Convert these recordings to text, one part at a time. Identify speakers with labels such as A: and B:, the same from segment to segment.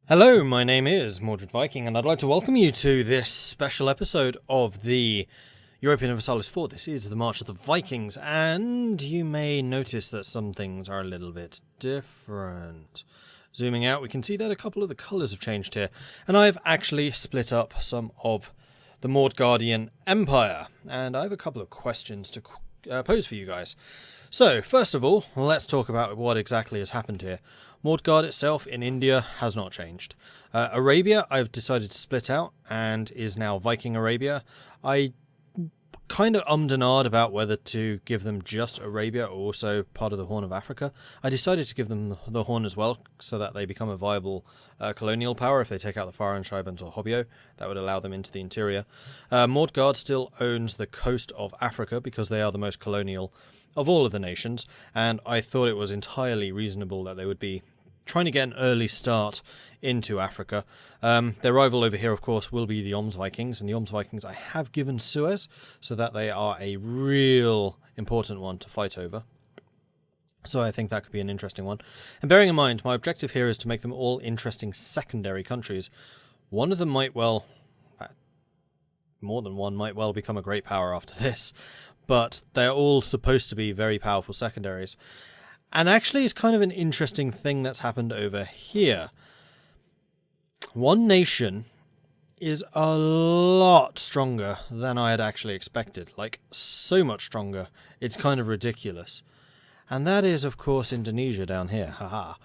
A: Hello, my name is Mordred Viking, and I'd like to welcome you to this special episode of the Europa Universalis IV. This is the March of the Vikings, and you may notice that some things are a little bit different. Zooming out, we can see that a couple of the colours have changed here, and I've actually split up some of the Mordgardian Empire, and I have a couple of questions to pose for you guys. So, first of all, let's talk about what exactly has happened here. Mordgard itself in India has not changed. Arabia, I've decided to split out and is now Viking Arabia. I kind of ummed and ahed about whether to give them just Arabia or also part of the Horn of Africa. I decided to give them the Horn as well so that they become a viable colonial power if they take out the Faran, Shaibans or Hobyo. That would allow them into the interior. Mordgard still owns the coast of Africa because they are the most colonial of all of the nations, and I thought it was entirely reasonable that they would be trying to get an early start into Africa. Their rival over here, of course, will be the Oms Vikings, and the Oms Vikings I have given Suez, so that they are a real important one to fight over. So I think that could be an interesting one. And bearing in mind, my objective here is to make them all interesting secondary countries. One of them might well, more than one, might well become a great power after this, but they're all supposed to be very powerful secondaries. And actually, it's kind of an interesting thing that's happened over here. One nation is a lot stronger than I had actually expected. Like, so much stronger. It's kind of ridiculous. And that is, of course, Indonesia down here. Haha.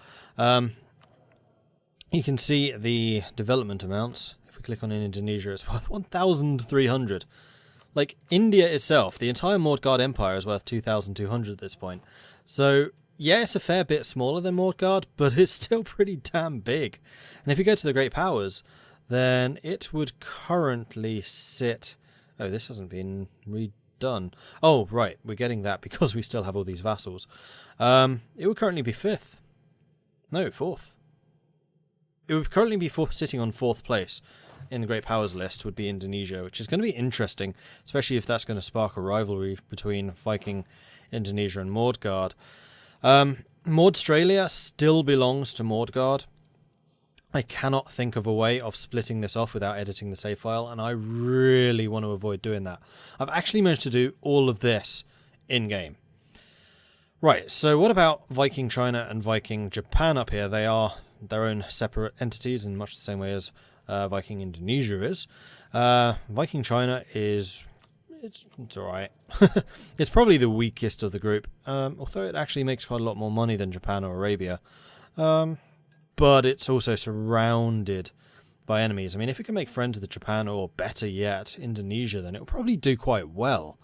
A: You can see the development amounts. If we click on Indonesia, it's worth 1,300. Like, India itself, the entire Mordgard Empire is worth 2,200 at this point. So, yeah, it's a fair bit smaller than Mordgard, but it's still pretty damn big. And if you go to the Great Powers, then it would currently sit... Oh, this hasn't been redone. Oh, right, we're getting that because we still have all these vassals. It would currently be 5th. No, 4th. It would currently be sitting on 4th place in the Great Powers list would be Indonesia, which is going to be interesting, especially if that's going to spark a rivalry between Viking Indonesia and Mordgard. Mordstralia still belongs to Mordgard. I cannot think of a way of splitting this off without editing the save file, and I really want to avoid doing that. I've actually managed to do all of this in-game. Right, so what about Viking China and Viking Japan up here? They are their own separate entities in much the same way as Viking Indonesia is. Viking China is... It's alright. It's probably the weakest of the group, although it actually makes quite a lot more money than Japan or Arabia. But it's also surrounded by enemies. I mean, if it can make friends with Japan, or better yet, Indonesia, then it will probably do quite well.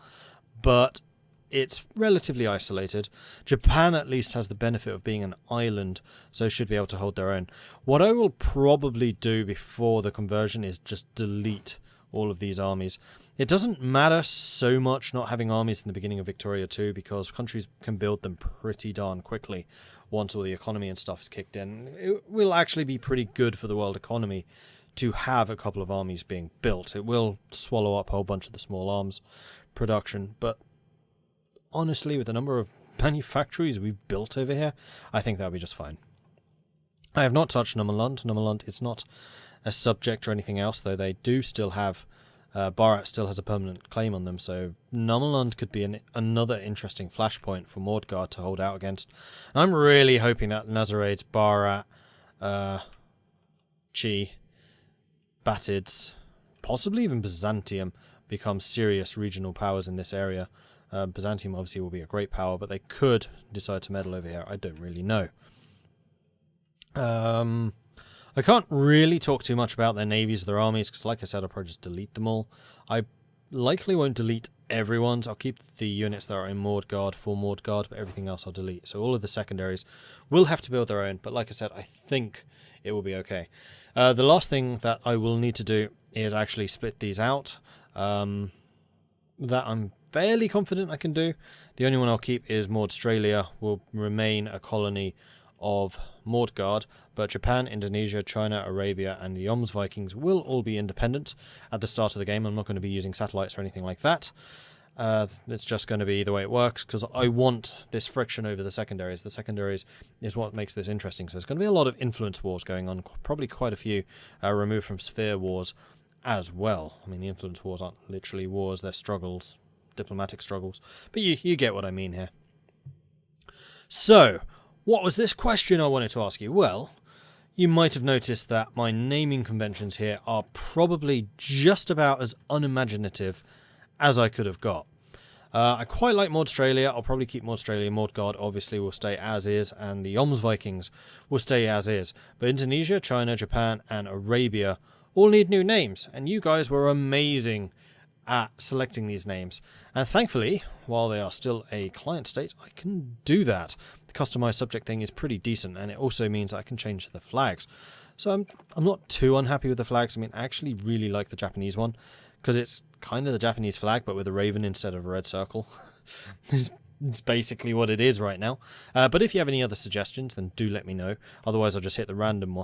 A: But it's relatively isolated. Japan at least has the benefit of being an island, so should be able to hold their own. What I will probably do before the conversion is just delete all of these armies. It doesn't matter so much not having armies in the beginning of Victoria 2 because countries can build them pretty darn quickly once all the economy and stuff is kicked in. It will actually be pretty good for the world economy to have a couple of armies being built. It will swallow up a whole bunch of the small arms production, but honestly, with the number of manufactories we've built over here, I think that'll be just fine. I have not touched Namalland. Namalland is not a subject or anything else, though they do still have... Bharat still has a permanent claim on them, so Namalland could be another interesting flashpoint for Mordgard to hold out against. And I'm really hoping that Nazarides, Bharat, Chi, Batids, possibly even Byzantium become serious regional powers in this area. Byzantium obviously will be a great power, but they could decide to meddle over here. I don't really know. I can't really talk too much about their navies or their armies, because like I said, I'll probably just delete them all. I likely won't delete everyone's. I'll keep the units that are in Mordgard for Mordgard, but everything else I'll delete. So all of the secondaries will have to build their own, but like I said, I think it will be okay. The last thing that I will need to do is actually split these out. That I'm fairly confident I can do. The only one I'll keep is Mordstralia, will remain a colony of Mordgard, but Japan, Indonesia, China, Arabia, and the Oms Vikings will all be independent at the start of the game. I'm not going to be using satellites or anything like that. It's just going to be the way it works, because I want this friction over the secondaries. The secondaries is what makes this interesting. So there's going to be a lot of influence wars going on, probably quite a few removed from sphere wars as well. I mean, the influence wars aren't literally wars, they're struggles, diplomatic struggles. But you get what I mean here. So, what was this question I wanted to ask you? Well, you might have noticed that my naming conventions here are probably just about as unimaginative as I could have got. I quite like Mordstralia. I'll probably keep Mordstralia. Mordgard obviously will stay as is, and the Vikings will stay as is. But Indonesia, China, Japan, and Arabia all need new names, and you guys were amazing at selecting these names. And thankfully, while they are still a client state, I can do that. The customized subject thing is pretty decent, and it also means I can change the flags. So I'm not too unhappy with the flags. I mean, I actually really like the Japanese one, because it's kind of the Japanese flag, but with a raven instead of a red circle. It's basically what it is right now. But if you have any other suggestions, then do let me know. Otherwise, I'll just hit the random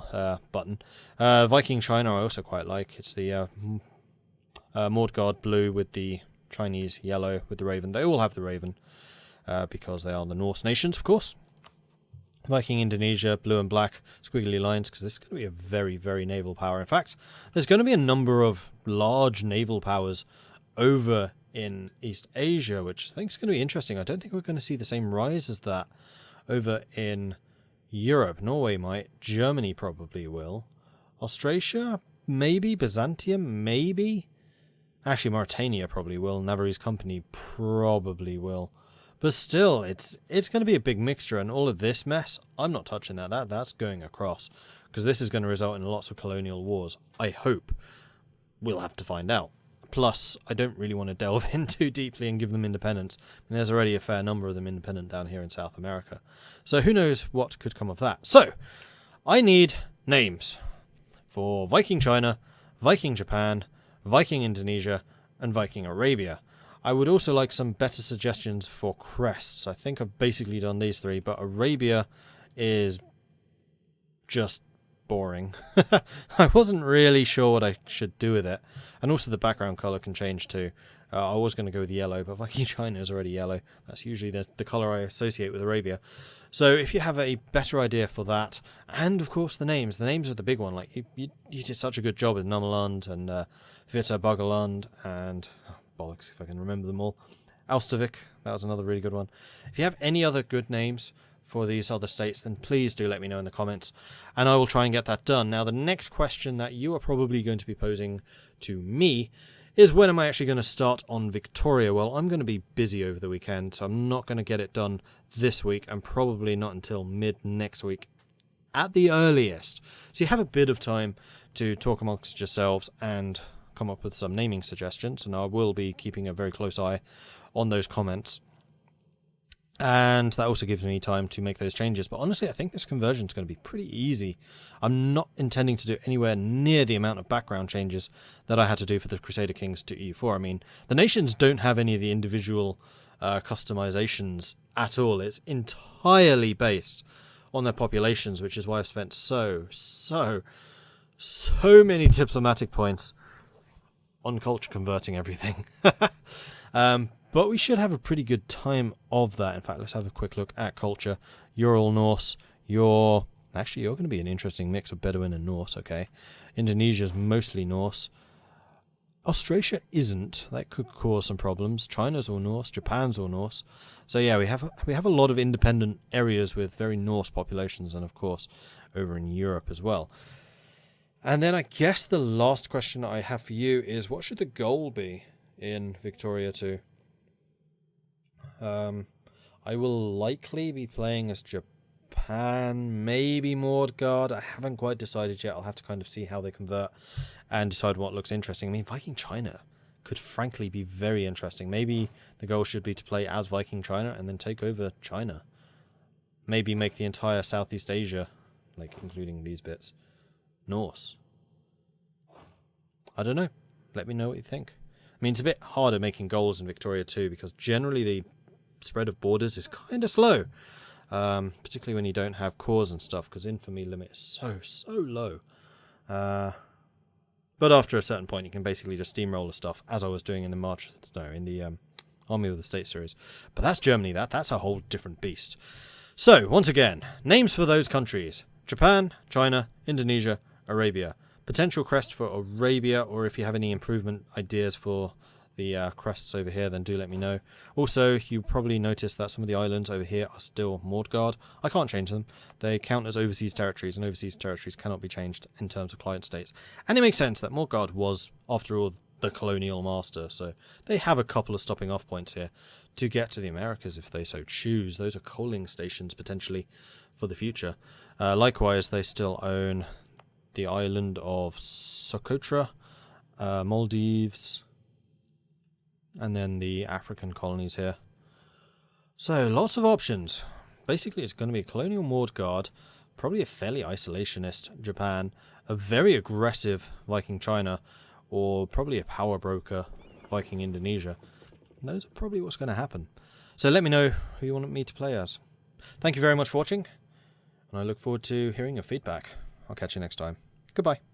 A: button. Viking China I also quite like. It's the Mordgard blue with the Chinese yellow with the raven. They all have the raven because they are the Norse nations, of course. Viking Indonesia, blue and black, squiggly lines, because this is going to be a very, very naval power. In fact, there's going to be a number of large naval powers over in East Asia, which I think is going to be interesting. I don't think we're going to see the same rise as that over in Europe. Norway might. Germany probably will. Australasia, maybe. Byzantium, maybe. Actually, Mauritania probably will. Navarrese Company probably will. But still, it's going to be a big mixture, and all of this mess, I'm not touching that. That's going across, because this is going to result in lots of colonial wars. I hope. We'll have to find out. Plus, I don't really want to delve in too deeply and give them independence. And there's already a fair number of them independent down here in South America. So who knows what could come of that. So, I need names for Viking China, Viking Japan, Viking Indonesia, and Viking Arabia. I would also like some better suggestions for crests. I think I've basically done these three, but Arabia is just boring. I wasn't really sure what I should do with it. And also the background colour can change too. I was going to go with yellow, but Viking China is already yellow. That's usually the colour I associate with Arabia. So if you have a better idea for that, and of course the names are the big one. Like you did such a good job with Namalland and Hvitr Bagrland and bollocks if I can remember them all. Austervik, that was another really good one. If you have any other good names for these other states, then please do let me know in the comments, and I will try and get that done. Now, the next question that you are probably going to be posing to me is, when am I actually going to start on Victoria? Well, I'm going to be busy over the weekend, so I'm not going to get it done this week, and probably not until mid next week at the earliest. So you have a bit of time to talk amongst yourselves and come up with some naming suggestions, and I will be keeping a very close eye on those comments. And that also gives me time to make those changes. But honestly, I think this conversion is going to be pretty easy. I'm not intending to do anywhere near the amount of background changes that I had to do for the Crusader Kings to EU4. I mean, the nations don't have any of the individual customizations at all. It's entirely based on their populations, which is why I've spent so many diplomatic points on culture converting everything. But we should have a pretty good time of that. In fact, let's have a quick look at culture. You're all Norse. You're going to be an interesting mix of Bedouin and Norse, okay? Indonesia's mostly Norse. Australasia isn't. That could cause some problems. China's all Norse. Japan's all Norse. So yeah, we have a lot of independent areas with very Norse populations, and of course over in Europe as well. And then I guess the last question I have for you is, what should the goal be in Victoria 2? I will likely be playing as Japan, maybe Mordgard. I haven't quite decided yet. I'll have to kind of see how they convert and decide what looks interesting. I mean, Viking China could frankly be very interesting. Maybe the goal should be to play as Viking China and then take over China. Maybe make the entire Southeast Asia, like including these bits, Norse. I don't know. Let me know what you think. I mean, it's a bit harder making goals in Victoria 2 because generally the spread of borders is kind of slow, particularly when you don't have cores and stuff, because infamy limit is so low. But after a certain point, you can basically just steamroller stuff, as I was doing in the Army of the State series. But that's Germany. That's a whole different beast. So, once again, names for those countries. Japan, China, Indonesia, Arabia. Potential crest for Arabia, or if you have any improvement ideas for the crests over here, then do let me know. Also, you probably noticed that some of the islands over here are still Mordgard. I can't change them. They count as overseas territories, and overseas territories cannot be changed in terms of client states. And it makes sense that Mordgard was, after all, the colonial master, so they have a couple of stopping off points here to get to the Americas if they so choose. Those are coaling stations potentially for the future. Likewise, they still own the island of Socotra, Maldives, and then the African colonies here. So, lots of options. Basically, it's going to be a colonial Mordgard, probably a fairly isolationist Japan, a very aggressive Viking China, or probably a power broker Viking Indonesia. And those are probably what's going to happen. So let me know who you want me to play as. Thank you very much for watching, and I look forward to hearing your feedback. I'll catch you next time. Goodbye.